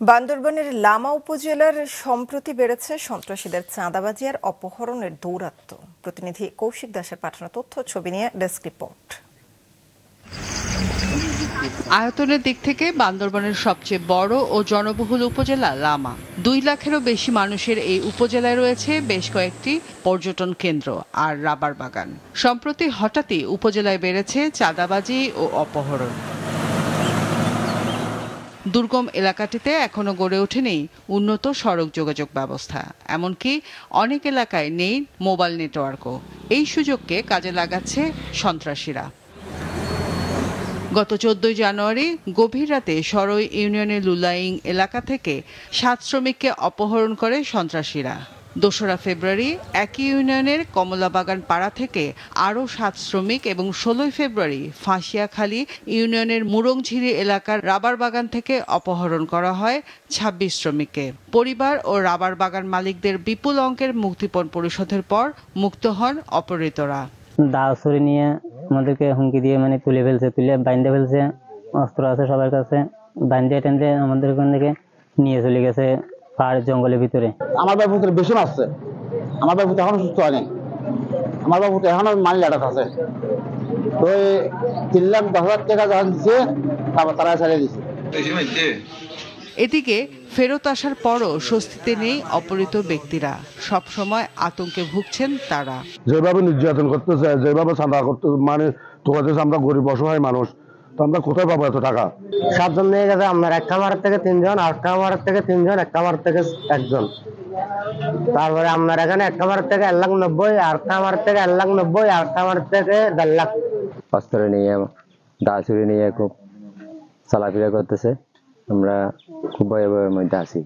বান্দরবানের লামা উপজেলার সম্প্রতি বেড়েছে সন্ত্রাসীদের চাঁদাবাজি আর অপহরণের দৌরাত্ম্য। প্রতিনিধি কৌশিক দাসের পাঠানো তথ্য ছবি নিয়ে ডেস্ক রিপোর্ট। আয়তনের দিক থেকে বান্দরবানের সবচেয়ে বড় ও জনবহুল উপজেলা লামা। 2 লাখেরও বেশি মানুষের এই উপজেলায় রয়েছে বেশ কয়েকটি পর্যটন কেন্দ্র আর রাবার বাগান। সম্প্রতি হঠাৎই উপজেলায় বেড়েছে চাঁদাবাজি ও অপহরণ। দুর্গম এলাকাটিতে এখনো গড়ে ওঠেনি উন্নত সড়ক যোগাযোগ ব্যবস্থা, এমনকি অনেক এলাকায় নেই মোবাইল নেটওয়ার্কও। এই সুযোগকে কাজে লাগাচ্ছে সন্ত্রাসীরা। গত 14 জানুয়ারি গভীর রাতে সরই ইউনিয়নের লুলাইং এলাকা থেকে 7 শ্রমিককে অপহরণ করে সন্ত্রাসীরা। 2রা ফেব্রুয়ারি একই ইউনিয়নের কমলাবাগান পাড়া থেকে আরও 7 শ্রমিক এবং 16 ফেব্রুয়ারি ফাঁসিয়াখালী ইউনিয়নের মুরংঝিরি এলাকার রাবার বাগান থেকে অপহরণ করা হয় 26 শ্রমিককে। পরিবার ও রাবার বাগান মালিকদের বিপুল অঙ্কের মুক্তিপণ পরিশোধের পর মুক্ত হন অপহৃতরা। দাও ছুরি নিয়ে আমাদেরকে হুমকি দিয়ে তুলে বাইন্ধে ফেলছে। অস্ত্র আছে সবার কাছে, বাইন্ধে টেন্ধে আমাদের ওখান থেকে নিয়ে চলে গেছে পাহাড়ের জঙ্গলের ভিতরে। আমার বাবু বেশি মারছে, আমার বাবু এখনো সুস্থ হয়নি, আমার বাবু এখনো মানি লাটাত আছে। তো 3,10,000 টাকা যখন দিচ্ছে তারা ছাড়িয়ে দিচ্ছে। এদিকে ফেরত আসার পরও স্বস্তিতে নেই অপহৃত ব্যক্তিরা। সব সময় আতঙ্কে ভুগছেন তারা। যেভাবে নির্যাতন করতেছে, যেভাবে চাঁদা করতে তোকাতেছে, আমরা গরিব অসহায় মানুষ, তো আমরা কোথায় পাবো এত টাকা? 7 জন নিয়ে গেছে, আপনার এক খামারের থেকে 3 জন, আর খামারের থেকে 3 জন, এক খামার থেকে 1 জন। তারপরে আপনার এখানে এক খামার থেকে 1,90,000, আর খামার থেকে 1,90,000, আর খামার থেকে 1.5 লাখ। অস্ত্র নিয়ে দা ছুরি নিয়ে খুব চলাফেরা করতেছে, আমরা খুব ভয়ের মধ্যে আছি।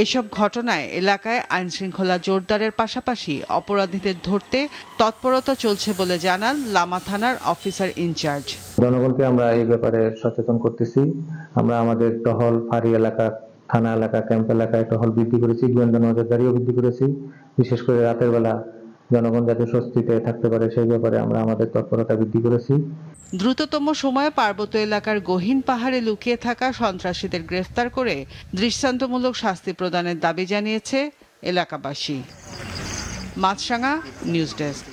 এসব ঘটনায় এলাকায় আইন শৃঙ্খলা জোরদারের পাশাপাশি অপরাধীদের ধরতে তৎপরতা চলছে বলে জানান লামা থানার অফিসার ইনচার্জ। জনগণকে আমরা এই ব্যাপারে সচেতন করতেছি। আমরা আমাদের টহল, ফাঁড়ি এলাকা, থানা এলাকা, ক্যাম্প এলাকায় টহল বৃদ্ধি করেছি, গোয়েন্দা নজরদারিও বৃদ্ধি করেছি। বিশেষ করে রাতের বেলা জনগণ যাতে স্বস্তিতে থাকতে পারে সেই ব্যাপারে আমরা আমাদের তৎপরতা বৃদ্ধি করেছি। দ্রুততম সময়ে পার্বত্য এলাকার গহীন পাহাড়ে লুকিয়ে থাকা সন্ত্রাসীদের গ্রেফতার করে দৃষ্টান্তমূলক শাস্তি প্রদানের দাবি জানিয়েছে এলাকাবাসী। মাছরাঙা নিউজ ডেস্ক।